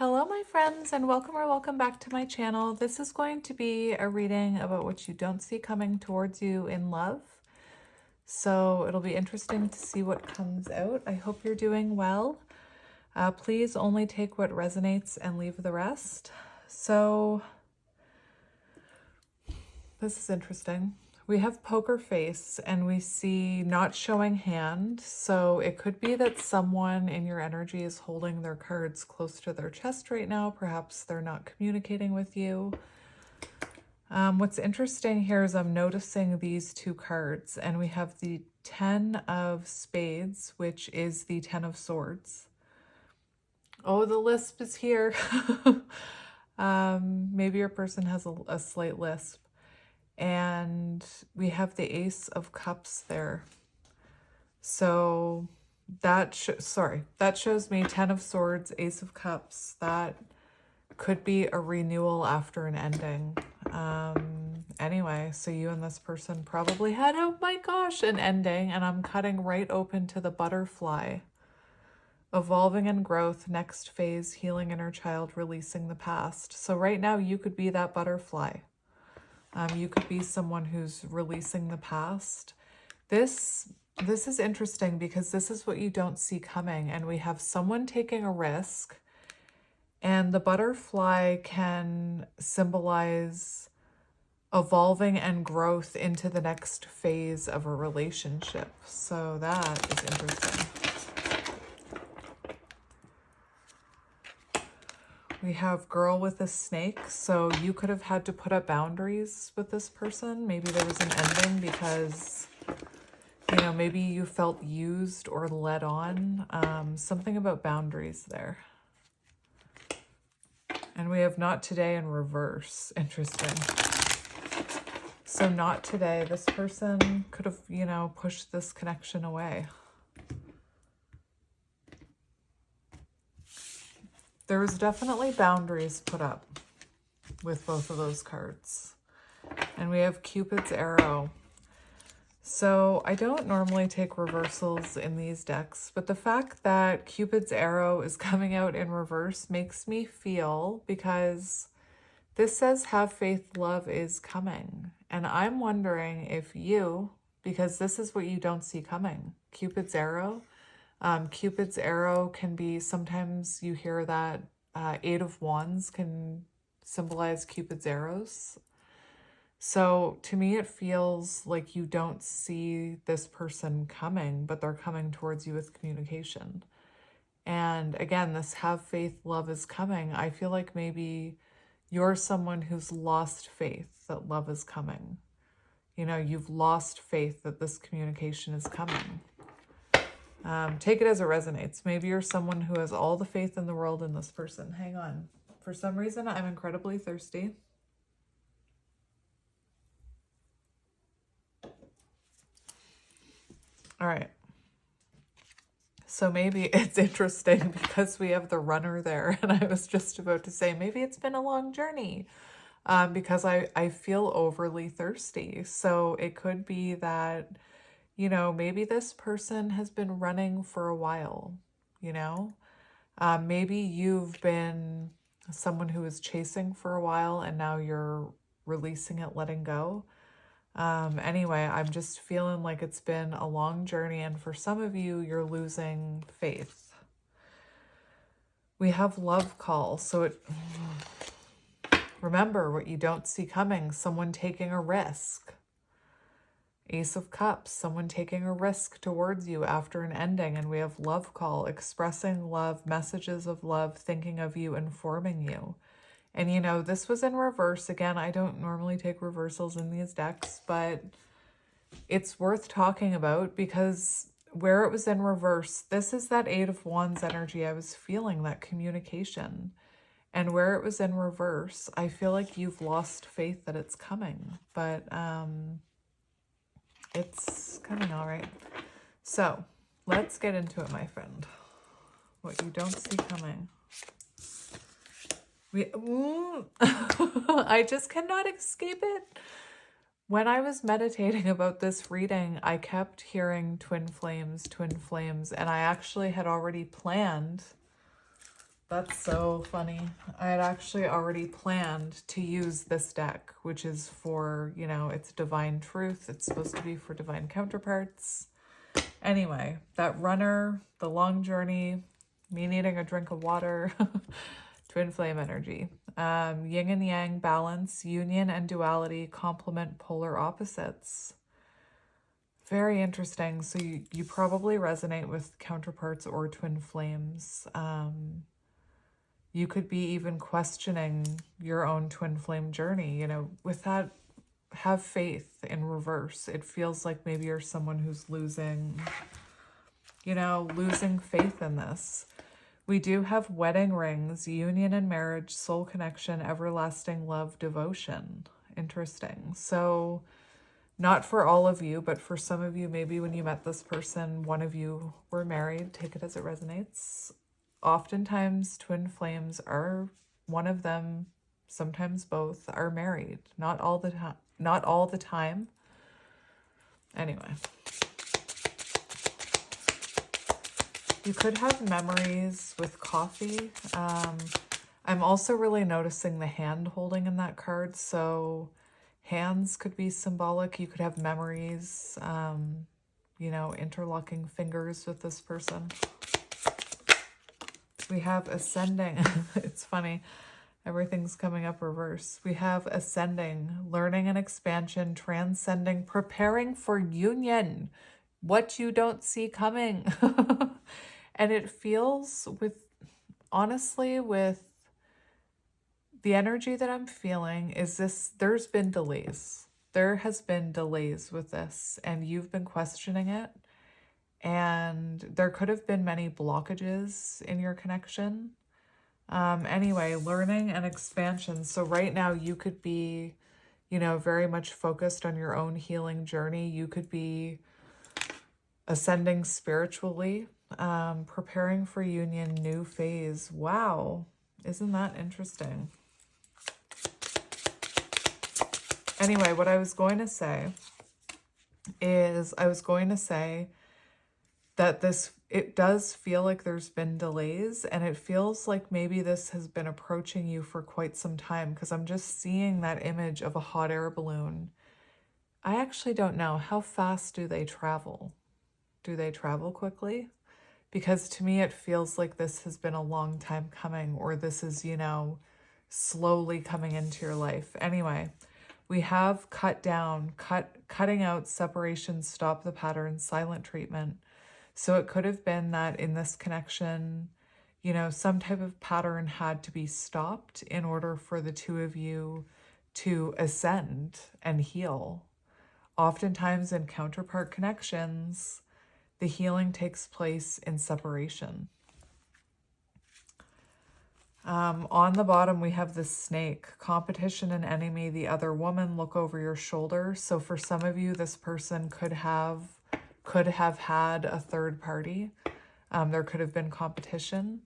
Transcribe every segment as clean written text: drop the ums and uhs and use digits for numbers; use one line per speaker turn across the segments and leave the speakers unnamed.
Hello my friends, and welcome or welcome back to my channel. This is going to be a reading about what you don't see coming towards you in love. So it'll be interesting to see what comes out. I hope you're doing well. Please only take what resonates and leave the rest. So this is interesting. We have poker face and we see not showing hand. So it could be that someone in your energy is holding their cards close to their chest right now. Perhaps they're not communicating with you. What's interesting here is I'm noticing these two cards, and we have the 10 of Spades, which is the 10 of Swords. Oh, the lisp is here. Maybe your person has a slight lisp. And we have the Ace of Cups there. So that shows me 10 of Swords, Ace of Cups. That could be a renewal after an ending. Anyway, so you and this person probably had, oh my gosh, an ending, and I'm cutting right open to the butterfly. Evolving and growth, next phase, healing inner child, releasing the past. So right now you could be that butterfly. You could be someone who's releasing the past. This is interesting because this is what you don't see coming. And we have someone taking a risk. And the butterfly can symbolize evolving and growth into the next phase of a relationship. So that is interesting. We have girl with a snake. So you could have had to put up boundaries with this person. Maybe there was an ending because, you know, maybe you felt used or led on. Something about boundaries there. And we have not today in reverse. Interesting. So not today. This person could have, you know, pushed this connection away. There was definitely boundaries put up with both of those cards. And we have Cupid's arrow. So I don't normally take reversals in these decks, but the fact that Cupid's arrow is coming out in reverse makes me feel, because this says have faith, love is coming. And I'm wondering if you, because this is what you don't see coming, Cupid's arrow. Cupid's arrow can be, sometimes you hear that 8 of Wands can symbolize Cupid's arrows. So to me, it feels like you don't see this person coming, but they're coming towards you with communication. And again, this have faith, love is coming. I feel like maybe you're someone who's lost faith that love is coming. You know, you've lost faith that this communication is coming. Take it as it resonates. Maybe you're someone who has all the faith in the world in this person. Hang on. For some reason, I'm incredibly thirsty. All right. So maybe it's interesting because we have the runner there, and I was just about to say maybe it's been a long journey because I feel overly thirsty. So it could be that, you know, maybe this person has been running for a while, you know. Maybe you've been someone who was chasing for a while and now you're releasing it, letting go. Anyway, I'm just feeling like it's been a long journey, and for some of you, you're losing faith. We have love call. So remember what you don't see coming, someone taking a risk. Ace of Cups, someone taking a risk towards you after an ending. And we have love call, expressing love, messages of love, thinking of you, informing you. And, you know, this was in reverse. Again, I don't normally take reversals in these decks, but it's worth talking about because where it was in reverse, this is that 8 of Wands energy. I was feeling that communication. And where it was in reverse, I feel like you've lost faith that it's coming. But it's coming all right. So let's get into it, my friend. What you don't see coming. I just cannot escape it. When I was meditating about this reading, I kept hearing twin flames, and I actually had already planned That's so funny. I had actually already planned to use this deck, which is for, you know, it's divine truth. It's supposed to be for divine counterparts. Anyway, that runner, the long journey, me needing a drink of water, twin flame energy. Yin and yang balance, union and duality complement polar opposites. Very interesting. So you probably resonate with counterparts or twin flames. You could be even questioning your own twin flame journey. You know, with that, have faith in reverse. It feels like maybe you're someone who's losing, you know, losing faith in this. We do have wedding rings, union and marriage, soul connection, everlasting love, devotion. Interesting. So not for all of you, but for some of you, maybe when you met this person, one of you were married. Take it as it resonates. Oftentimes, twin flames are, one of them, sometimes both, are married. Not all the time. Not all the time. Anyway. You could have memories with coffee. I'm also really noticing the hand holding in that card. So hands could be symbolic. You could have memories, you know, interlocking fingers with this person. We have ascending. It's funny. Everything's coming up reverse. We have ascending, learning and expansion, transcending, preparing for union. What you don't see coming. And it feels honestly, with the energy that I'm feeling is this, there's been delays. There has been delays with this, and you've been questioning it. And there could have been many blockages in your connection. Anyway, learning and expansion. So right now you could be, you know, very much focused on your own healing journey. You could be ascending spiritually, preparing for union, new phase. Wow. Isn't that interesting? Anyway, what I was going to say is that it does feel like there's been delays, and it feels like maybe this has been approaching you for quite some time, because I'm just seeing that image of a hot air balloon. I actually don't know. How fast do they travel? Do they travel quickly? Because to me, it feels like this has been a long time coming, or this is, you know, slowly coming into your life. Anyway, we have cutting out, separation, stop the pattern, silent treatment. So it could have been that in this connection, you know, some type of pattern had to be stopped in order for the two of you to ascend and heal. Oftentimes in counterpart connections, the healing takes place in separation. On the bottom, we have the snake, competition and enemy, the other woman, look over your shoulder. So for some of you, this person could have had a third party. There could have been competition.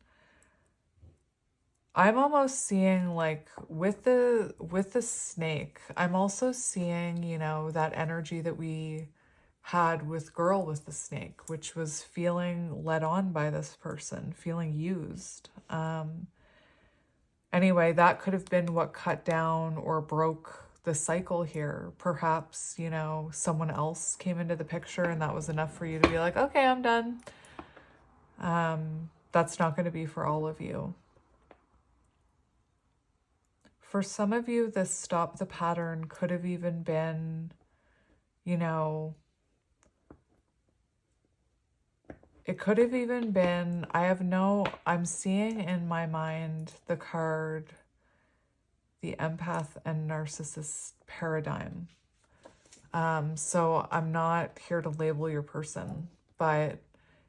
I'm almost seeing, like, with the snake, I'm also seeing, you know, that energy that we had with girl with the snake, which was feeling led on by this person, feeling used. Anyway, that could have been what cut down or broke the cycle here. Perhaps, you know, someone else came into the picture and that was enough for you to be like, okay, I'm done. That's not going to be for all of you. For some of you, this stop the pattern could have even been, you know, it could have even been, I'm seeing in my mind the card, the empath and narcissist paradigm. So I'm not here to label your person, but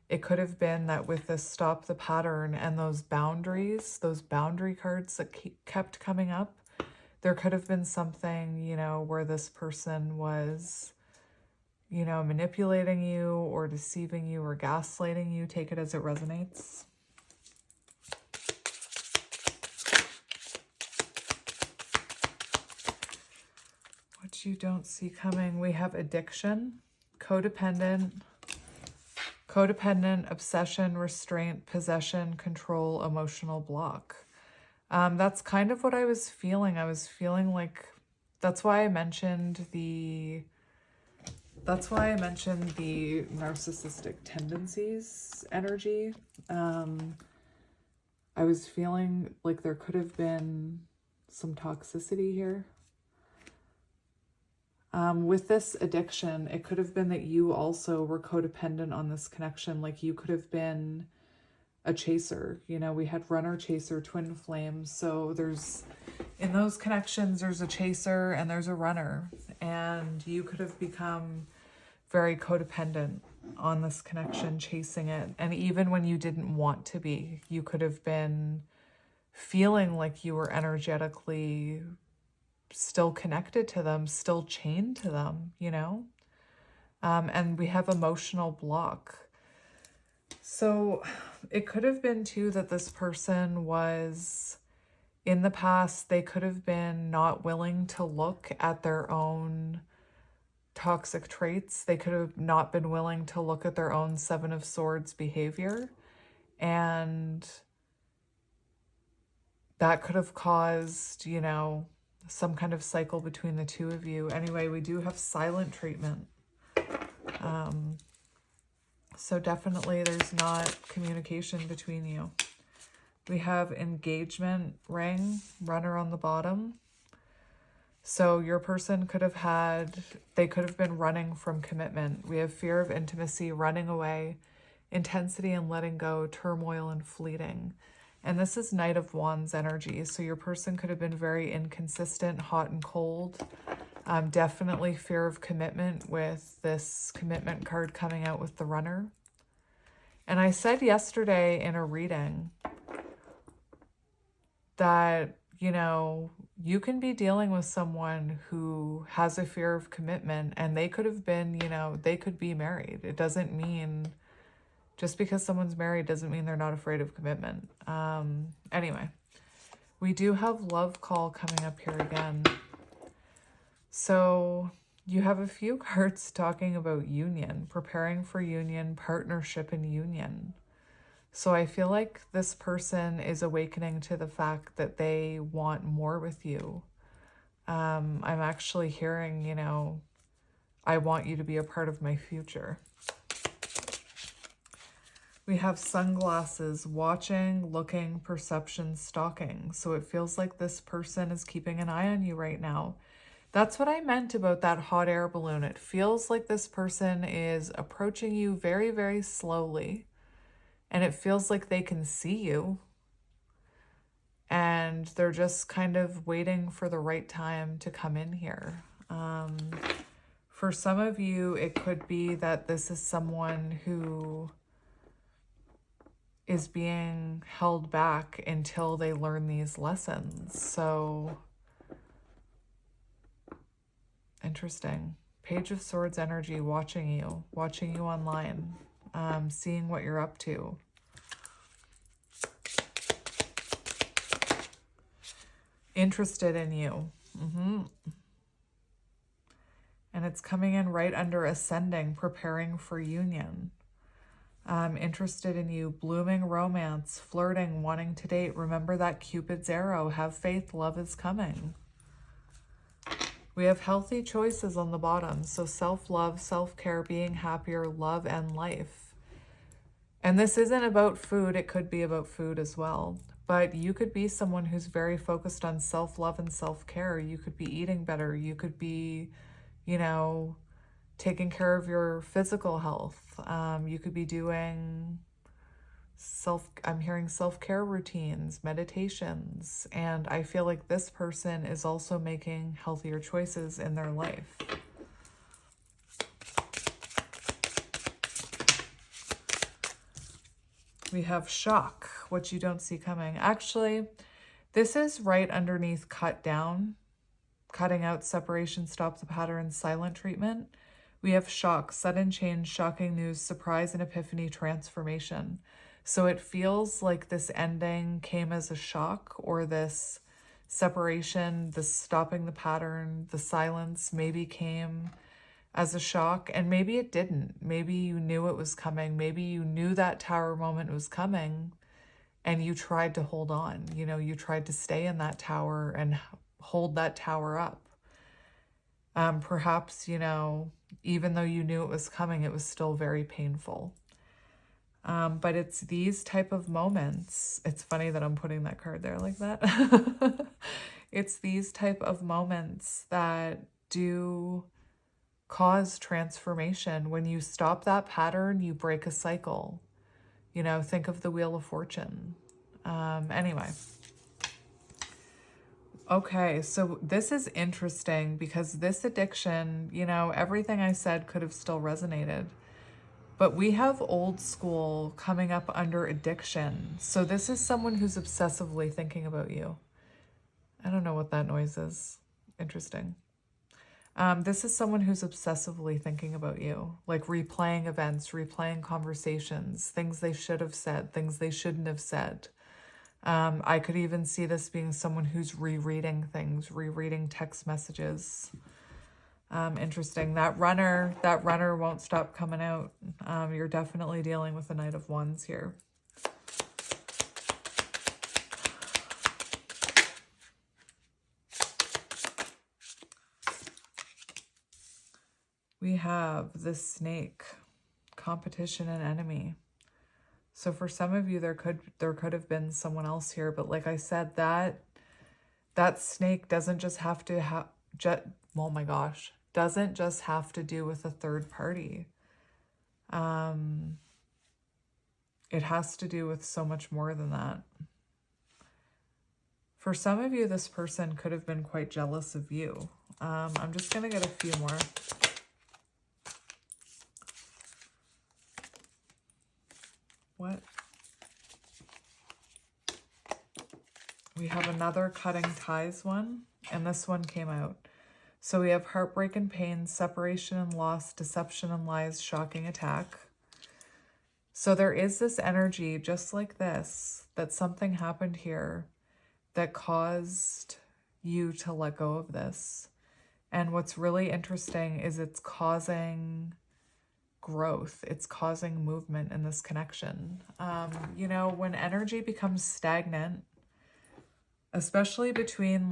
it could have been that with this stop the pattern and those boundaries, those boundary cards that kept coming up, there could have been something, you know, where this person was, you know, manipulating you or deceiving you or gaslighting you. Take it as it resonates. What you don't see coming. We have addiction, codependent, codependent, obsession, restraint, possession, control, emotional block. That's kind of what I was feeling. I was feeling like, that's why I mentioned the narcissistic tendencies energy. I was feeling like there could have been some toxicity here. With this addiction, it could have been that you also were codependent on this connection. Like you could have been a chaser. You know, we had runner, chaser, twin flames. So in those connections, there's a chaser and there's a runner. And you could have become very codependent on this connection, chasing it. And even when you didn't want to be, you could have been feeling like you were energetically still connected to them, still chained to them, you know? And we have emotional block. So it could have been too that this person was, in the past, they could have been not willing to look at their own toxic traits. They could have not been willing to look at their own Seven of Swords behavior. And that could have caused, you know, some kind of cycle between the two of you. Anyway, we do have silent treatment. So definitely there's not communication between you. We have engagement ring, runner on the bottom. So your person could have they could have been running from commitment. We have fear of intimacy, running away, intensity and letting go, turmoil and fleeting. And this is Knight of Wands energy. So your person could have been very inconsistent, hot and cold. Definitely fear of commitment with this commitment card coming out with the runner. And I said yesterday in a reading that, you know, you can be dealing with someone who has a fear of commitment and they could have been, you know, they could be married. It doesn't mean, just because someone's married doesn't mean they're not afraid of commitment. Anyway, we do have love call coming up here again. So you have a few cards talking about union, preparing for union, partnership and union. So I feel like this person is awakening to the fact that they want more with you. I'm actually hearing, you know, I want you to be a part of my future. We have sunglasses, watching, looking, perception, stalking. So it feels like this person is keeping an eye on you right now. That's what I meant about that hot air balloon. It feels like this person is approaching you very, very slowly. And it feels like they can see you. And they're just kind of waiting for the right time to come in here. For some of you, it could be that this is someone who is being held back until they learn these lessons. So interesting. Page of Swords energy, watching you online, seeing what you're up to. Interested in you. And it's coming in right under ascending, preparing for union. Interested in you, blooming romance, flirting, wanting to date. Remember that Cupid's arrow. Have faith, love is coming. We have healthy choices on the bottom. So self-love, self-care, being happier, love, and life. And this isn't about food. It could be about food as well. But you could be someone who's very focused on self-love and self-care. You could be eating better. You could be, you know, taking care of your physical health. You could be doing I'm hearing self-care routines, meditations, and I feel like this person is also making healthier choices in their life. We have shock, what you don't see coming. Actually, this is right underneath cut down, cutting out, separation, stop the pattern, silent treatment. We have shock, sudden change, shocking news, surprise and epiphany, transformation. So it feels like this ending came as a shock, or this separation, the stopping the pattern, the silence maybe came as a shock, and maybe it didn't. Maybe you knew it was coming. Maybe you knew that tower moment was coming and you tried to hold on. You know, you tried to stay in that tower and hold that tower up. Perhaps, you know, even though you knew it was coming, it was still very painful. But it's these type of moments. It's funny that I'm putting that card there like that. It's these type of moments that do cause transformation. When you stop that pattern, you break a cycle. You know, think of the Wheel of Fortune. Anyway. Okay, so this is interesting because this addiction, you know, everything I said could have still resonated. But we have old school coming up under addiction. So this is someone who's obsessively thinking about you. I don't know what that noise is. Interesting. This is someone who's obsessively thinking about you, like replaying events, replaying conversations, things they should have said, things they shouldn't have said. I could even see this being someone who's rereading things, rereading text messages. Interesting. That runner won't stop coming out. You're definitely dealing with the Knight of Wands here. We have the Snake, competition and enemy. So for some of you, there could have been someone else here, but like I said, that snake doesn't just have to oh my gosh, doesn't just have to do with a third party. It has to do with so much more than that. For some of you, this person could have been quite jealous of you. I'm just going to get a few more. What? We have another cutting ties one, and this one came out. So we have heartbreak and pain, separation and loss, deception and lies, shocking attack. So there is this energy, just like this, that something happened here that caused you to let go of this. And what's really interesting is it's causing growth. It's causing movement in this connection. You know, when energy becomes stagnant, especially between,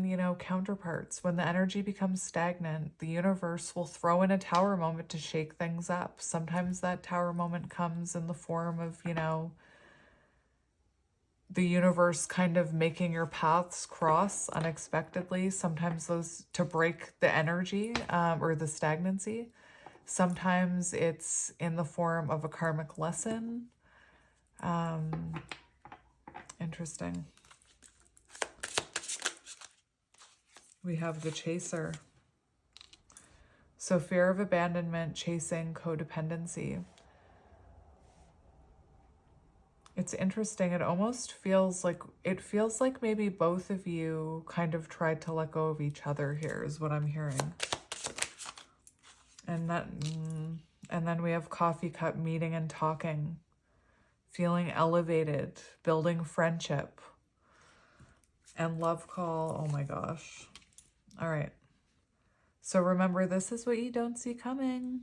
you know, counterparts, when the energy becomes stagnant, the universe will throw in a tower moment to shake things up. Sometimes that tower moment comes in the form of, you know, the universe kind of making your paths cross unexpectedly. Sometimes those to break the energy or the stagnancy. Sometimes it's in the form of a karmic lesson. Interesting. We have the Chaser. So fear of abandonment, chasing, codependency. It's interesting. It almost feels like, maybe both of you kind of tried to let go of each other here is what I'm hearing. And then we have coffee cup, meeting and talking, feeling elevated, building friendship, and love call. Oh my gosh. All right. So remember, this is what you don't see coming.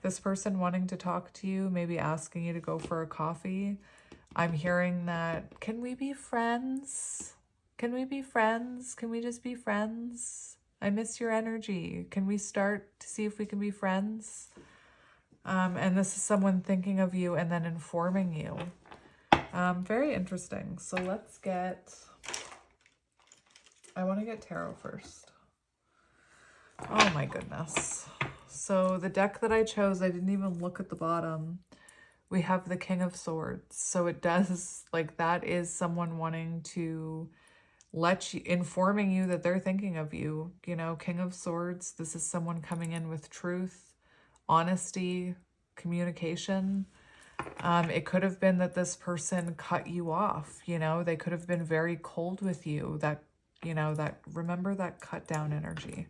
This person wanting to talk to you, maybe asking you to go for a coffee. I'm hearing that, can we be friends? Can we be friends? Can we just be friends? I miss your energy. Can we start to see if we can be friends? And this is someone thinking of you and then informing you. Very interesting. So let's get, I want to get tarot first. Oh my goodness. So the deck that I chose, I didn't even look at the bottom. We have the King of Swords. So it does, like, that is someone wanting to let you, informing you that they're thinking of you. You know, King of Swords, this is someone coming in with truth, honesty, communication. It could have been that this person cut you off. You know, they could have been very cold with you. That, you know, that, remember that cut down energy.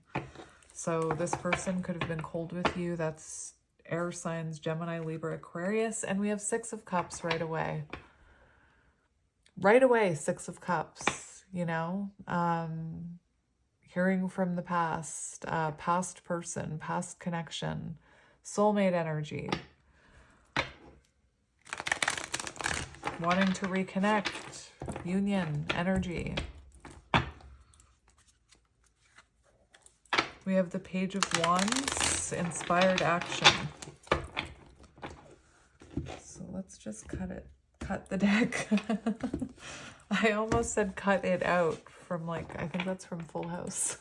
So this person could have been cold with you. That's air signs, Gemini, Libra, Aquarius. And we have Six of Cups right away. Right away, Six of Cups. you know, hearing from the past, past person, past connection, soulmate energy, wanting to reconnect, union energy. We have the Page of Wands, inspired action. So let's just cut the deck. I almost said cut it out from like, I think that's from Full House.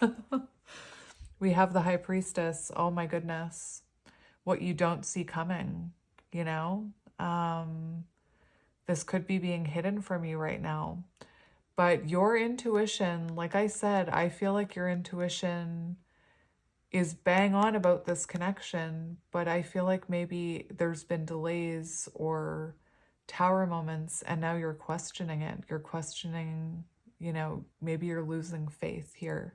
We have the High Priestess. Oh my goodness. What you don't see coming, you know? This could be being hidden from you right now. But your intuition, like I said, I feel like your intuition is bang on about this connection, but I feel like maybe there's been delays or tower moments, and now you're questioning it. You're questioning, you know, maybe you're losing faith here.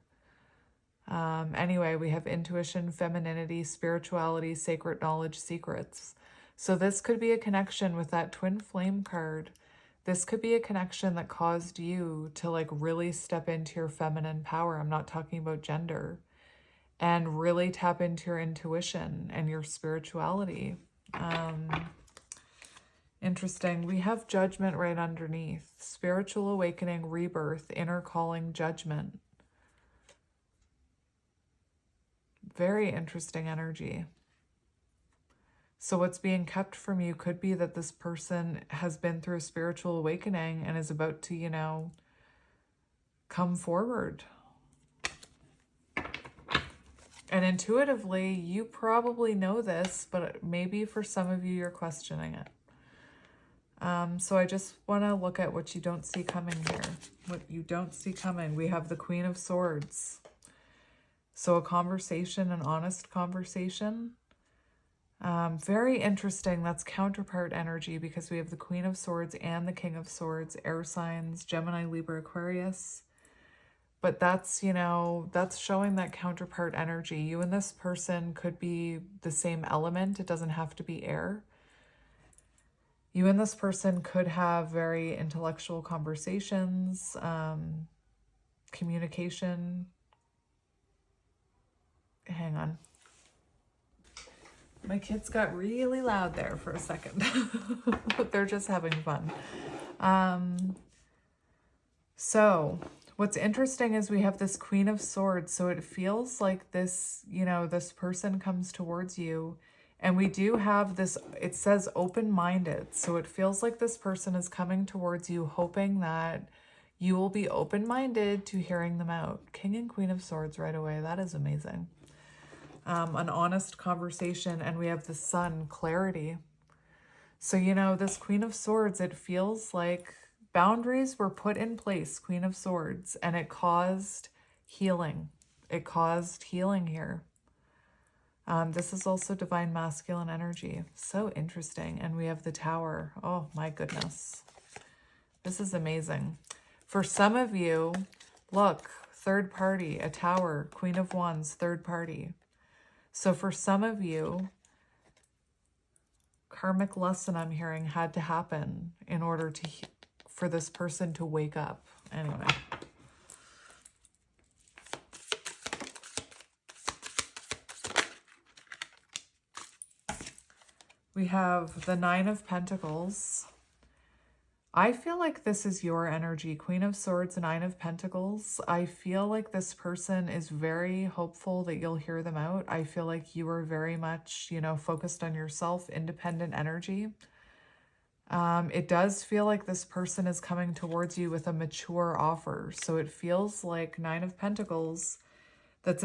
Anyway, we have intuition, femininity, spirituality, sacred knowledge, secrets. So this could be a connection with that twin flame card. This could be a connection that caused you to like really step into your feminine power. I'm not talking about gender. And really tap into your intuition and your spirituality. Interesting. We have judgment right underneath. Spiritual awakening, rebirth, inner calling, judgment. Very interesting energy. So what's being kept from you could be that this person has been through a spiritual awakening and is about to, you know, come forward. And intuitively, you probably know this, but maybe for some of you, you're questioning it. So I just want to look at what you don't see coming here. What you don't see coming. We have the Queen of Swords. So a conversation, an honest conversation. Very interesting. That's counterpart energy because we have the Queen of Swords and the King of Swords, air signs, Gemini, Libra, Aquarius. But that's, you know, that's showing that counterpart energy. You and this person could be the same element. It doesn't have to be air. You and this person could have very intellectual conversations, communication. Hang on. My kids got really loud there for a second. They're just having fun. So what's interesting is we have this Queen of Swords. So it feels like this, you know, this person comes towards you. And we do have this, it says open-minded. So it feels like this person is coming towards you, hoping that you will be open-minded to hearing them out. King and Queen of Swords right away. That is amazing. An honest conversation. And we have the Sun, clarity. So, you know, this Queen of Swords, it feels like boundaries were put in place, Queen of Swords, and it caused healing. It caused healing here. This is also divine masculine energy. So interesting. And we have the Tower. Oh my goodness. This is amazing. For some of you, look, third party, a Tower, Queen of Wands, third party. So for some of you, karmic lesson I'm hearing had to happen in order to for this person to wake up. Anyway. We have the Nine of Pentacles. I feel like this is your energy. Queen of Swords, Nine of Pentacles. I feel like this person is very hopeful that you'll hear them out. I feel like you are very much, you know, focused on yourself, independent energy. It does feel like this person is coming towards you with a mature offer. So it feels like Nine of Pentacles, that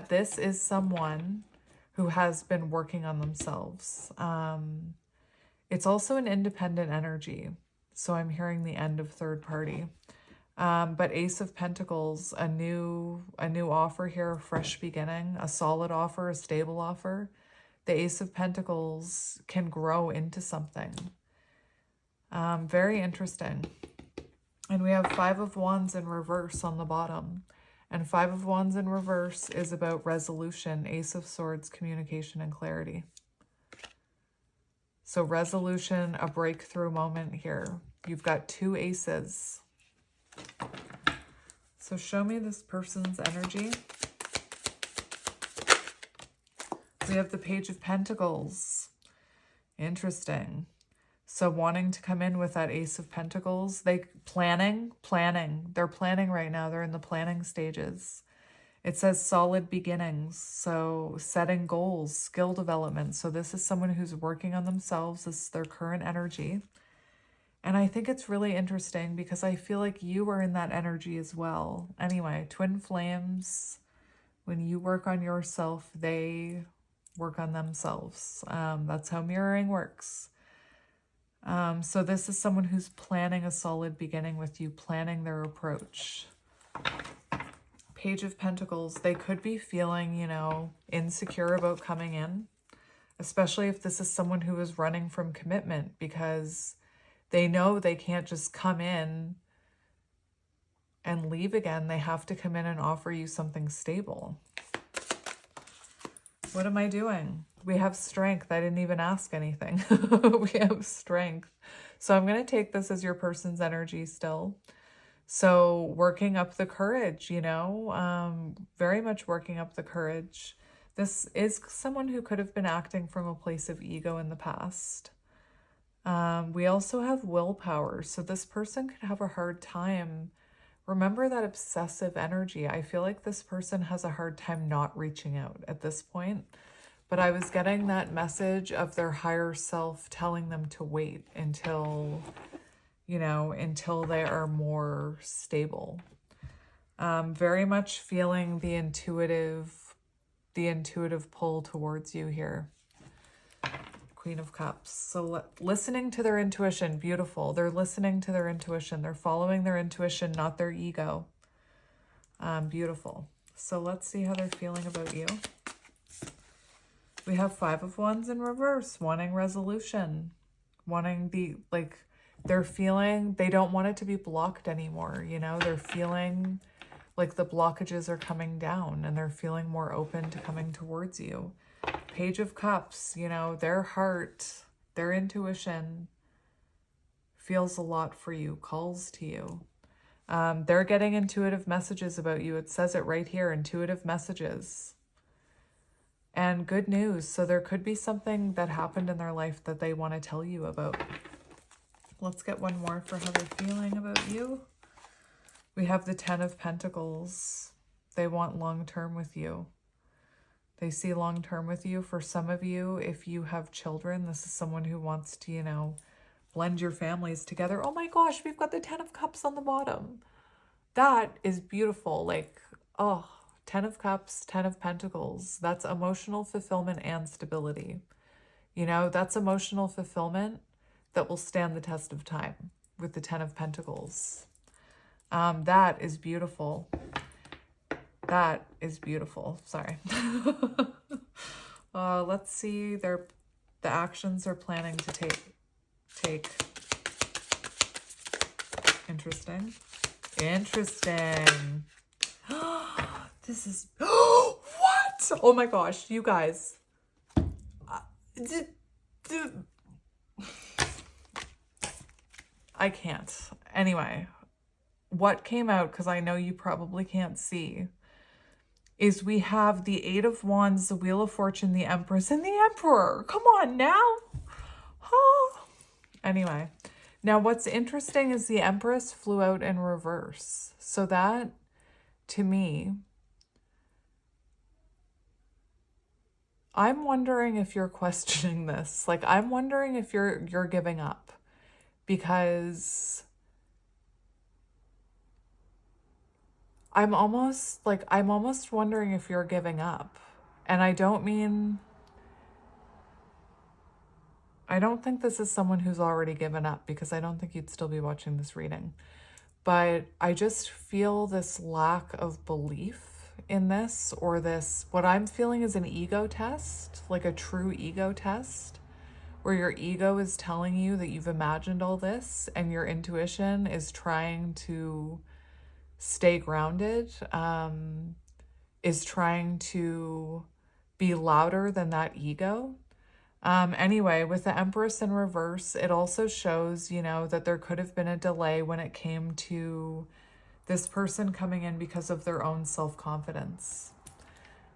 this is someone who has been working on themselves. It's also an independent energy. So I'm hearing the end of third party. But Ace of Pentacles, a new offer here, a fresh beginning, a solid offer, a stable offer. The Ace of Pentacles can grow into something. Very interesting. And we have Five of Wands in reverse on the bottom. And Five of Wands in reverse is about resolution. Ace of Swords, communication and clarity. So resolution, a breakthrough moment here. You've got two aces. So show me this person's energy. We have the Page of Pentacles. Interesting. So wanting to come in with that Ace of Pentacles. Planning. They're planning right now. They're in the planning stages. It says solid beginnings. So setting goals, skill development. So this is someone who's working on themselves. This is their current energy. And I think it's really interesting because I feel like you are in that energy as well. Anyway, twin flames, when you work on yourself, they work on themselves. That's how mirroring works. So this is someone who's planning a solid beginning with you, planning their approach. Page of Pentacles, they could be feeling, you know, insecure about coming in, especially if this is someone who is running from commitment because they know they can't just come in and leave again. They have to come in and offer you something stable. What am I doing? We have strength. I didn't even ask anything. We have strength. So I'm going to take this as your person's energy still. So working up the courage, you know, very much working up the courage. This is someone who could have been acting from a place of ego in the past. We also have willpower. So this person could have a hard time. Remember that obsessive energy. I feel like this person has a hard time not reaching out at this point. But I was getting that message of their higher self telling them to wait until, you know, until they are more stable. Very much feeling the intuitive pull towards you here. Queen of Cups. So listening to their intuition, beautiful. They're listening to their intuition. They're following their intuition, not their ego. Beautiful. So let's see how they're feeling about you. We have Five of Wands in reverse, wanting resolution, wanting they're feeling, they don't want it to be blocked anymore. You know, they're feeling like the blockages are coming down and they're feeling more open to coming towards you. Page of Cups, you know, their heart, their intuition feels a lot for you, calls to you. They're getting intuitive messages about you. It says it right here, intuitive messages. And good news. So there could be something that happened in their life that they want to tell you about. Let's get one more for how they're feeling about you. We have the Ten of Pentacles. They want long-term with you. They see long-term with you. For some of you, if you have children, this is someone who wants to, you know, blend your families together. Oh my gosh, we've got the Ten of Cups on the bottom. That is beautiful. Like, oh, Ten of Cups, Ten of Pentacles. That's emotional fulfillment and stability. You know, that's emotional fulfillment that will stand the test of time with the Ten of Pentacles. That is beautiful. That is beautiful. Sorry. Let's see. The actions they're planning to take. Interesting. Interesting. This is what? Oh my gosh, you guys. I can't. Anyway, what came out, because I know you probably can't see, is we have the Eight of Wands, the Wheel of Fortune, the Empress, and the Emperor. Come on now. Oh. Anyway, now what's interesting is the Empress flew out in reverse. So that, to me, I'm wondering if you're questioning this. Like, I'm wondering if you're giving up, because I'm almost wondering if you're giving up. And I don't think this is someone who's already given up, because I don't think you'd still be watching this reading. But I just feel this lack of belief in this, or this, what I'm feeling is an ego test, like a true ego test, where your ego is telling you that you've imagined all this and your intuition is trying to stay grounded, is trying to be louder than that ego. Anyway, with the Empress in reverse, it also shows, you know, that there could have been a delay when it came to This person coming in because of their own self-confidence.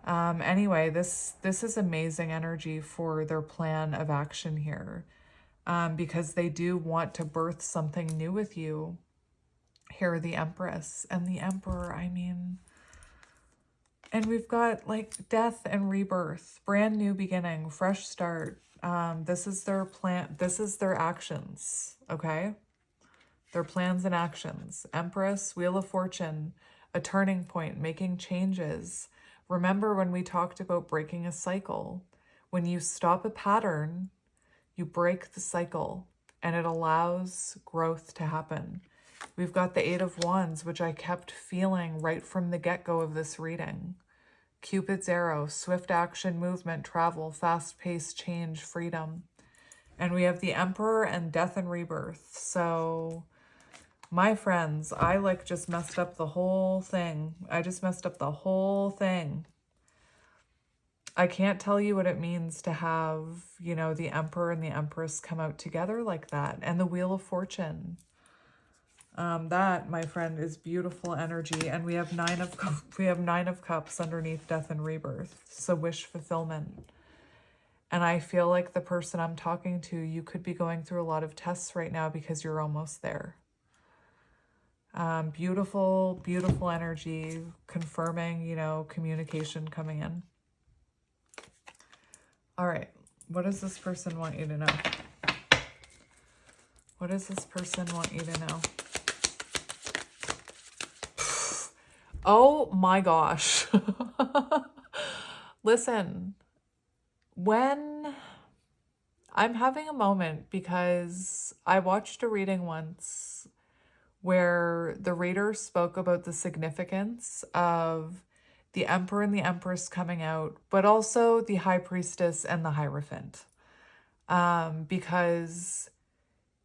Anyway, this is amazing energy for their plan of action here, because they do want to birth something new with you. Here, the Empress and the Emperor, I mean, and we've got like death and rebirth, brand new beginning, fresh start. This is their plan. This is their actions. Okay. Their plans and actions. Empress, Wheel of Fortune, a turning point, making changes. Remember when we talked about breaking a cycle? When you stop a pattern, you break the cycle and it allows growth to happen. We've got the Eight of Wands, which I kept feeling right from the get-go of this reading. Cupid's arrow, swift action, movement, travel, fast-paced change, freedom. And we have the Emperor and death and rebirth. So, my friends, I like just messed up the whole thing. I just messed up the whole thing. I can't tell you what it means to have, you know, the Emperor and the Empress come out together like that. And the Wheel of Fortune. That, my friend, is beautiful energy. And we have Nine of Cups underneath death and rebirth. So wish fulfillment. And I feel like the person I'm talking to, you could be going through a lot of tests right now because you're almost there. Beautiful, beautiful energy, confirming, you know, communication coming in. All right. What does this person want you to know? What does this person want you to know? Oh my gosh. Listen, when I'm having a moment because I watched a reading once where the reader spoke about the significance of the Emperor and the Empress coming out, but also the High Priestess and the Hierophant, because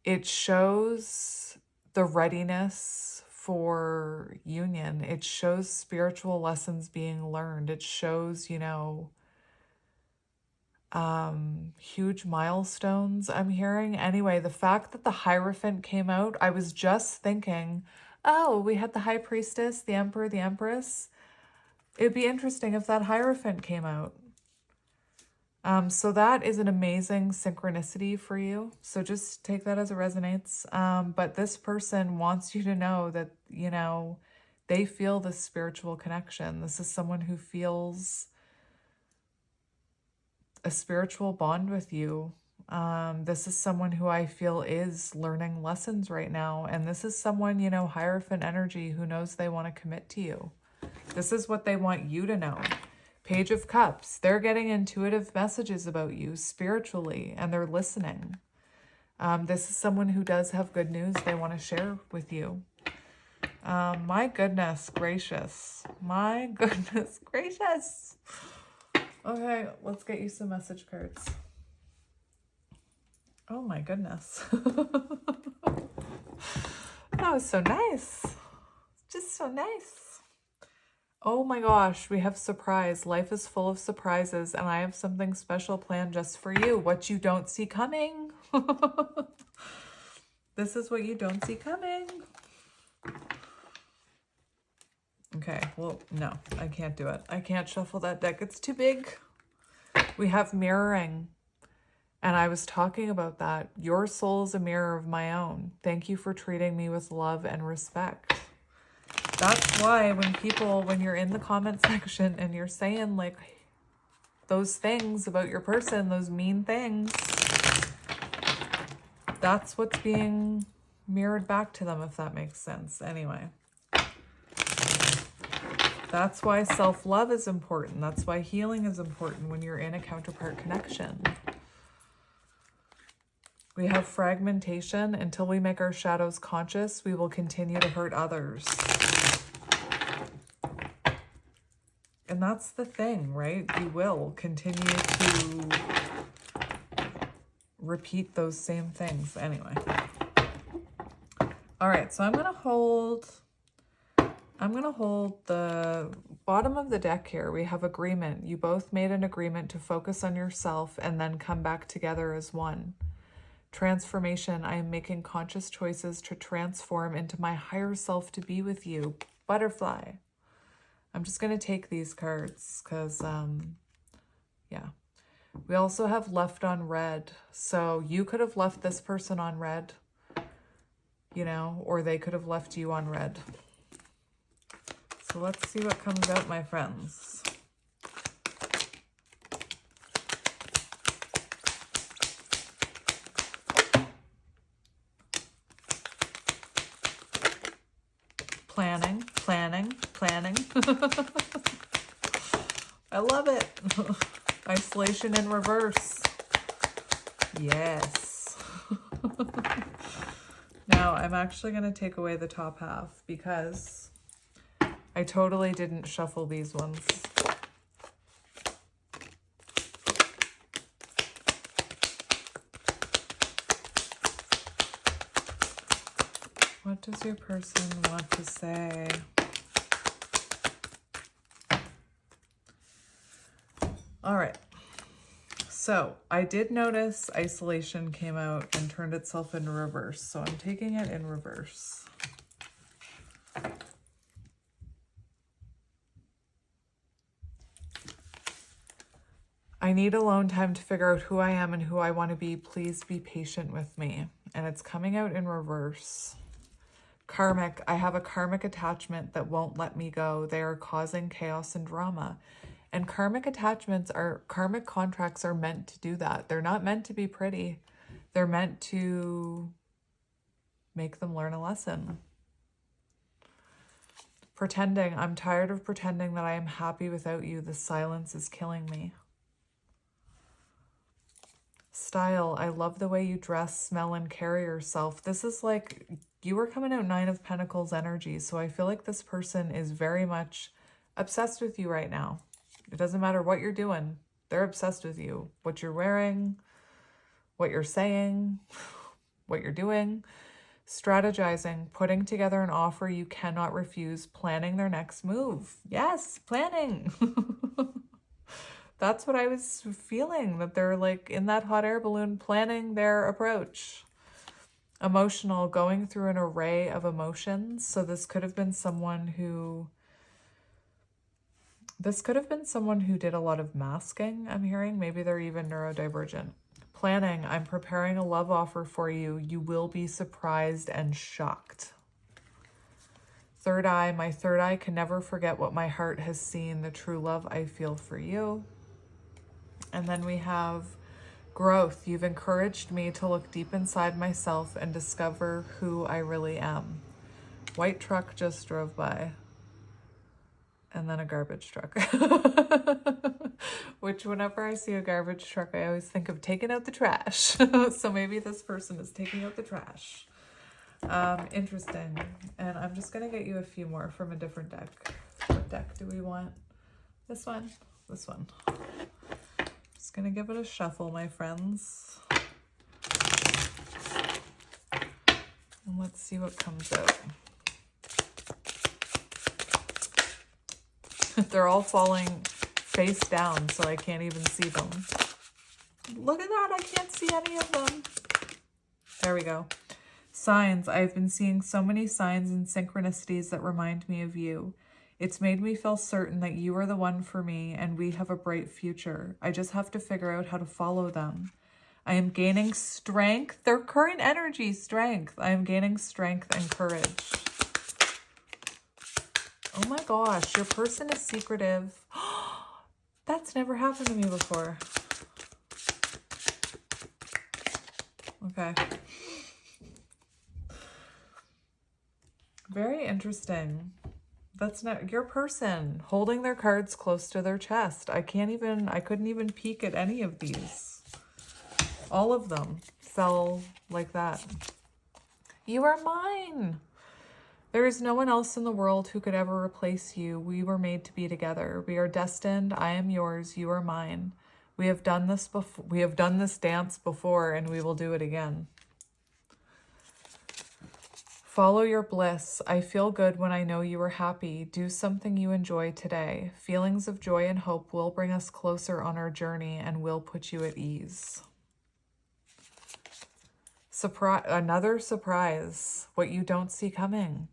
it shows the readiness for union. It shows spiritual lessons being learned. It shows, you know, huge milestones I'm hearing. Anyway, the fact that the Hierophant came out, I was just thinking, oh, we had the High Priestess, the Emperor, the Empress. It'd be interesting if that Hierophant came out. So that is an amazing synchronicity for you. So just take that as it resonates. But this person wants you to know that, you know, they feel this spiritual connection. This is someone who feels a spiritual bond with you. This is someone who I feel is learning lessons right now. And this is someone, you know, Hierophant energy, who knows they want to commit to you. This is what they want you to know. Page of Cups. They're getting intuitive messages about you spiritually, and they're listening. This is someone who does have good news they want to share with you. My goodness gracious. My goodness gracious. Okay, let's get you some message cards. Oh my goodness. That was so nice. Just so nice. Oh my gosh, we have surprise. Life is full of surprises, and I have something special planned just for you. What you don't see coming. This is what you don't see coming. Okay, well, no, I can't do it. I can't shuffle that deck. It's too big. We have mirroring. And I was talking about that. Your soul is a mirror of my own. Thank you for treating me with love and respect. That's why when you're in the comment section and you're saying like those things about your person, those mean things, that's what's being mirrored back to them, if that makes sense. Anyway, that's why self-love is important. That's why healing is important when you're in a counterpart connection. We have fragmentation. Until we make our shadows conscious, we will continue to hurt others. And that's the thing, right? You will continue to repeat those same things. Anyway. All right, so I'm going to hold the bottom of the deck here. We have agreement. You both made an agreement to focus on yourself and then come back together as one. Transformation. I am making conscious choices to transform into my higher self to be with you. Butterfly. I'm just going to take these cards because, yeah. We also have left on red. So you could have left this person on red, you know, or they could have left you on red. So let's see what comes out, my friends. Planning, planning, planning. I love it. Isolation in reverse. Yes. Now, I'm actually going to take away the top half because I totally didn't shuffle these ones. What does your person want to say? All right. So I did notice isolation came out and turned itself into reverse. So I'm taking it in reverse. I need alone time to figure out who I am and who I want to be. Please be patient with me. And it's coming out in reverse. Karmic. I have a karmic attachment that won't let me go. They are causing chaos and drama. And karmic contracts are meant to do that. They're not meant to be pretty. They're meant to make them learn a lesson. Pretending. I'm tired of pretending that I am happy without you. The silence is killing me. Style. I love the way you dress, smell, and carry yourself. This is like, you were coming out 9 of Pentacles energy. So I feel like this person is very much obsessed with you right now. It doesn't matter what you're doing. They're obsessed with you. What you're wearing, what you're saying, what you're doing. Strategizing, putting together an offer you cannot refuse, planning their next move. Yes, planning. That's what I was feeling, that they're like in that hot air balloon planning their approach. Emotional, going through an array of emotions. So this could have been someone who did a lot of masking, I'm hearing. Maybe they're even neurodivergent. Planning, I'm preparing a love offer for you. You will be surprised and shocked. Third eye, my third eye can never forget what my heart has seen, the true love I feel for you. And then we have growth. You've encouraged me to look deep inside myself and discover who I really am. White truck just drove by. And then a garbage truck. Which whenever I see a garbage truck, I always think of taking out the trash. So maybe this person is taking out the trash. Interesting. And I'm just going to get you a few more from a different deck. What deck do we want? This one? This one. Just going to give it a shuffle, my friends. And let's see what comes out. They're all falling face down, so I can't even see them. Look at that, I can't see any of them. There we go. Signs. I've been seeing so many signs and synchronicities that remind me of you. It's made me feel certain that you are the one for me and we have a bright future. I just have to figure out how to follow them. I am gaining strength. Their current energy, strength. I am gaining strength and courage. Oh my gosh, your person is secretive. That's never happened to me before. Okay. Very interesting. That's not your person holding their cards close to their chest. I couldn't even peek at any of these. All of them fell like that. You are mine. There is no one else in the world who could ever replace you. We were made to be together. We are destined. I am yours. You are mine. We have done this before. We have done this dance before, and we will do it again. Follow your bliss. I feel good when I know you are happy. Do something you enjoy today. Feelings of joy and hope will bring us closer on our journey and will put you at ease. Another surprise, what you don't see coming.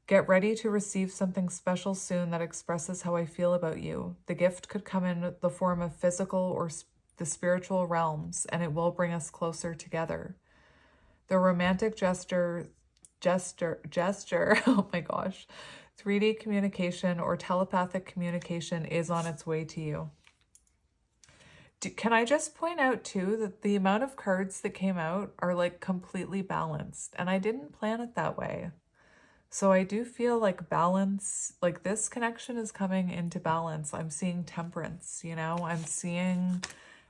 Get ready to receive something special soon that expresses how I feel about you. The gift could come in the form of physical or the spiritual realms, and it will bring us closer together. The romantic gesture, oh my gosh, 3D communication or telepathic communication is on its way to you. Can I just point out too that the amount of cards that came out are like completely balanced, and I didn't plan it that way. So I do feel like balance, like this connection is coming into balance. I'm seeing temperance, you know,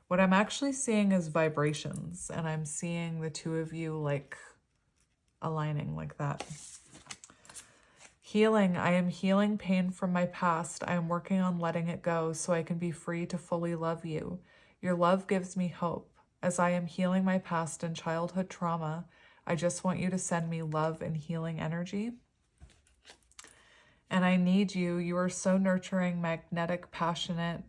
what I'm actually seeing is vibrations, and I'm seeing the two of you like aligning like that. Healing. I am healing pain from my past. I am working on letting it go so I can be free to fully love you. Your love gives me hope. As I am healing my past and childhood trauma, I just want you to send me love and healing energy. And I need you. You are so nurturing, magnetic, passionate.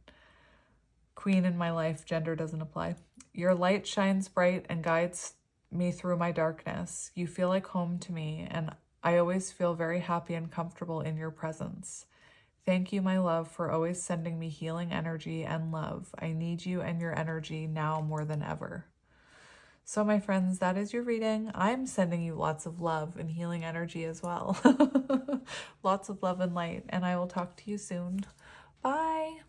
Queen in my life. Gender doesn't apply. Your light shines bright and guides me through my darkness. You feel like home to me, and I always feel very happy and comfortable in your presence. Thank you, my love, for always sending me healing energy and love. I need you and your energy now more than ever. So my friends, that is your reading. I'm sending you lots of love and healing energy as well. Lots of love and light, and I will talk to you soon. Bye.